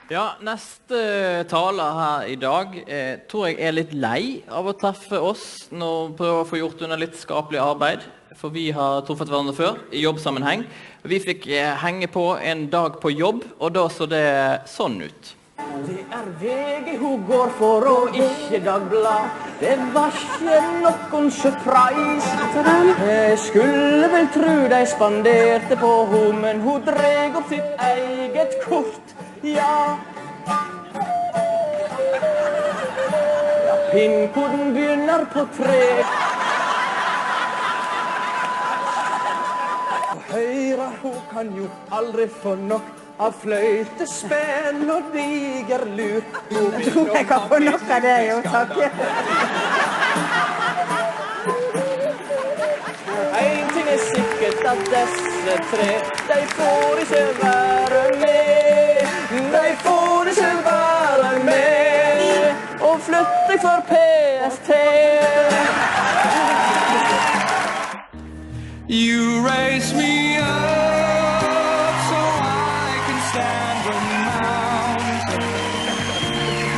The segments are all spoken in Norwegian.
Ja, neste taler her I dag tror jeg litt lei av å treffe oss når vi prøver å få gjort under litt skapelig arbeid. For vi har truffet hverandre før I jobbsammenheng. Vi fikk henge på en dag på jobb, og da så det sånn ut. Det VG hun går for og ikke Dagblad. Det var ikke noen surprise. Jeg skulle vel tro de spanderte på hun, men hun dreg opp sitt eget kort. Ja, pinnkoden begynner på 3. Høyre, hun kan jo aldri få nok av fløytespenn og diger lur. Jeg tror jeg kan få nok av det, jo, takk. En ting sikkert at disse 3, de får ikke være med. De får ikke være med og flytte for PST. You raise me up so I can stand a mountain.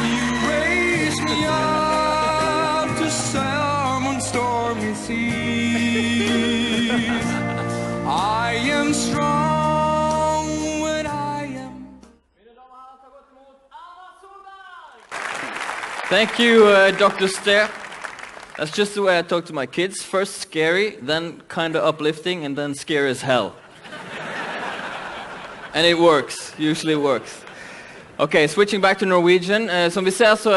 You raise me up to some stormy seas. I am strong when I am. Thank you, Dr. Stair. That's just the way I talk to my kids. First scary, then kind of uplifting, and then scary as hell. And it works. Usually it works. Okay, switching back to Norwegian. Som vi ser så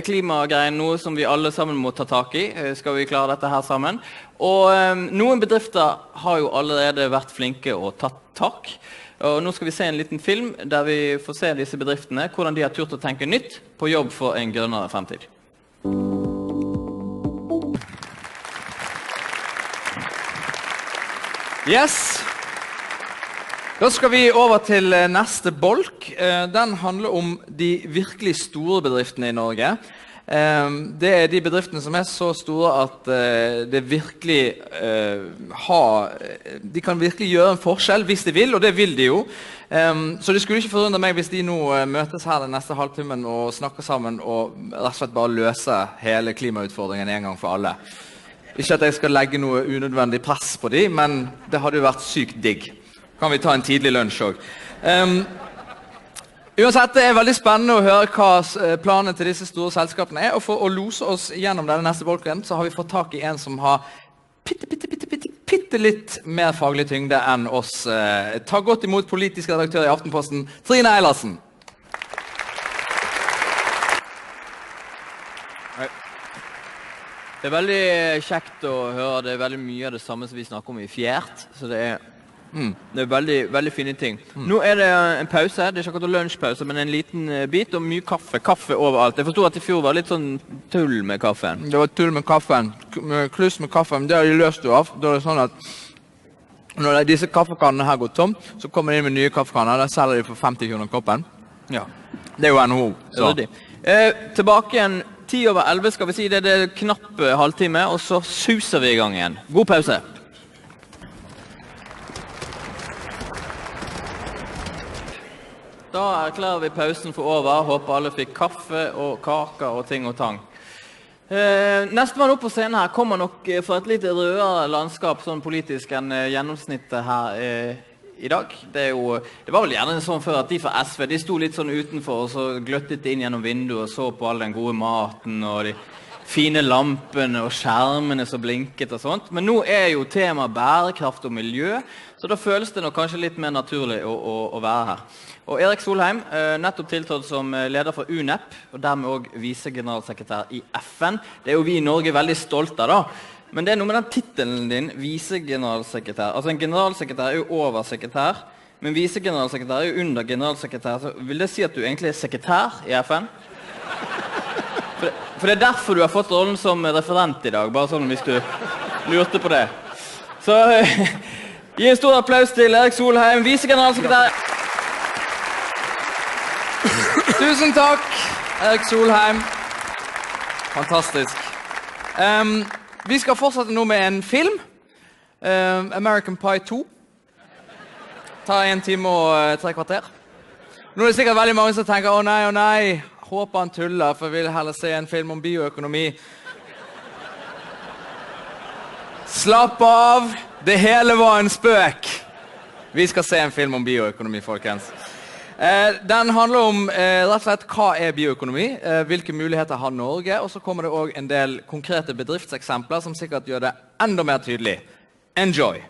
klimagreien noe som vi alle sammen må ta tak I. Skal vi klare dette her sammen? Og noen bedrifter har jo allerede vært flinke og tatt tak. Og nå skal vi se en liten film der vi får se disse bedriftene, hvordan de har turt å tenke nytt på jobb for en grønnere fremtid. Yes! Da skal vi over til neste bolk. Den handler om de virkelig store bedriftene I Norge. Det de bedriftene som så store at det virkelig de kan virkelig gjøre en forskjell hvis de vil, og det vil de jo. Så det skulle ikke forundre meg hvis de nå møtes her den neste halvtimen og snakker sammen og rett og slett bare løser hele klimautfordringen en gang for alle. Ikke at jeg skal legge noe unødvendig press på dem, men det hadde jo vært sykt digg. Kan vi ta en tidlig lunsj også. Uansett, det veldig spennende å høre hva planene til disse store selskapene og for å lose oss gjennom denne neste bolken, så har vi fått tak I en som har pitte litt mer faglig tyngde enn oss. Ta godt imot politisk redaktør I Aftenposten, Trine Eilertsen. Det veldig kjekt å høre, det veldig mye av det samme som vi snakker om I fjert, så det veldig, veldig fine ting. Nå det en pause, det ikke akkurat lunsjpause, men en liten bit og mye kaffe overalt. Jeg forstod at I fjor var litt sånn tull med kaffen. Det var tull med kaffen, kluss med kaffen, det har de løst jo av. Da det sånn at når disse kaffekannene her går tom, så kommer de inn med nye kaffekanner, da selger de for 50 kroner koppen. Ja. Det jo NHO. Så. Tilbake igjen. 10:11 skal vi si, det knapp halvtime, og så suser vi I gang igjen. God pause. Da erklærer vi pausen for over. Håper alle fikk kaffe og kaker og ting og tang. Nestemann opp på scenen her kommer nok fra et litt rødere landskap sånn politisk enn gjennomsnittet her I dag. Det var vel gjerne sånn før at de fra SV, de sto litt sånn utenfor og så gløttet inn gjennom vinduet og så på all den gode maten og de fine lampene og skjermene som blinket og sånt. Men nå jo tema bærekraft og miljø, så da føles det nok kanskje litt mer naturlig å være her. Og Erik Solheim, nettopp tiltrådt som leder for UNEP, og dermed også visegeneralsekretær I FN. Det jo vi I Norge veldig stolte av da. Men det noe med den titelen din, visegeneralsekretær. Altså en generalsekretær jo oversekretær, men visegeneralsekretær jo under generalsekretær. Så vil det si at du egentlig sekretær I FN? For det derfor du har fått rollen som referent I dag, bare sånn hvis du lurte på det. Så gi en stor applaus til Erik Solheim, visegeneralsekretær. Tusen takk, Erik Solheim. Fantastisk. Vi skal fortsette nå med en film. American Pie 2. Ta 1 time og 3 kvarter. Nå det sikkert veldig mange som tenker, å nei, håper han tuller, for jeg vil heller se en film om bioøkonomi. Slapp av, det hele var en spøk. Vi skal se en film om bioøkonomi, folkens. Den handler om rett og slett hva er bioøkonomi, hvilke muligheter har Norge, og så kommer det også en del konkrete bedriftseksempler som sikkert gjør det enda mer tydelig. Enjoy!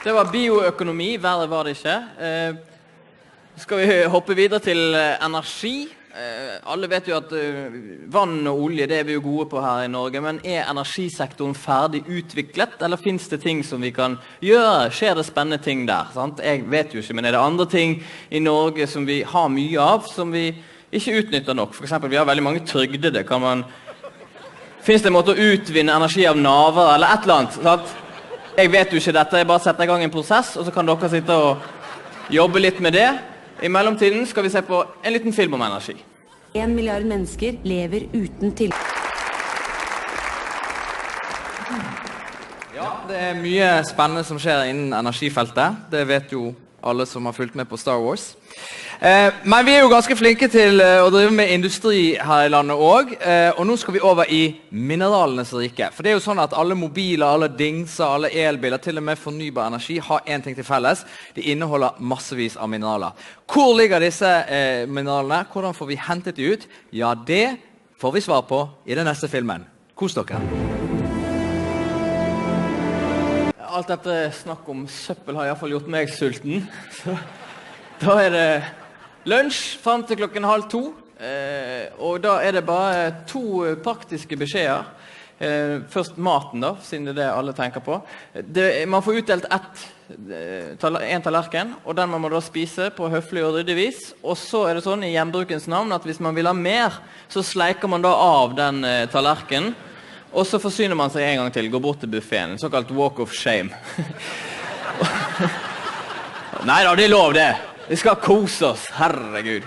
Det var bioøkonomi, verre var det ikke. Skal vi hoppe videre til energi? Alle vet jo at vann og olje, det er vi jo gode på her i Norge, men er energisektoren ferdig utviklet, eller finnes det ting som vi kan gjøre? Skjer det spennende ting der? Sant? Jeg vet jo ikke, men er det andre ting i Norge som vi har mye av, som vi ikke utnytter nok? For eksempel, vi har veldig mange trygdede. Finnes det en måte å utvinne energi av naver, eller et eller annet? Sant? Jeg vet jo ikke dette, jeg bare setter i gang en prosess, og så kan dere sitte og jobbe litt med det. I mellomtiden skal vi se på en liten film om energi. 1 milliard mennesker lever uten tilgang. Ja, det er mye spennende som skjer innen energifeltet. Det vet jo alle som har fulgt med på Star Wars. Men vi er jo ganske flinke til å drive med industri her i landet også, og nå skal vi over i mineralenes rike. For det er jo sånn at alle mobiler, alle dingser, alle elbiler, til og med fornybar energi, har en ting til felles. De inneholder massevis av mineraler. Hvor ligger disse mineralene? Hvordan får vi hentet de ut? Ja, det får vi svar på i den neste filmen. Kos dere! Alt dette snakk om søppel har i hvert fall gjort meg sulten. Så da er det lunsj frem til 1:30, og da er det bare 2 praktiske beskjeder. Først maten da, siden det er det alle tenker på. Man får utdelt en tallerken, og den må man da spise på høflig og ryddig vis. Og så er det sånn i gjenbrukens navn at hvis man vil ha mer, så sleiker man da av den tallerkenen. Og så forsyner man seg en gang til, går bort til buffeten, en såkalt walk of shame. Neida, det er lov det. Vi skal kose oss, herregud.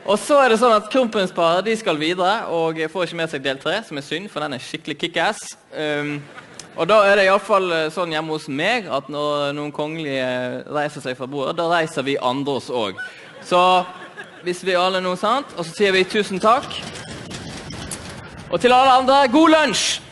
Og så er det sånn at kronprinsparet, de skal videre, og får ikke med seg del 3, som er synd, for den er skikkelig kick-ass. Og da er det i hvert fall sånn hjemme hos meg, at når noen kongelige reiser seg fra bordet, da reiser vi andre oss også. Så hvis vi alle nå, sant? Og så sier vi tusen takk. Og til alle andre, god lunsj!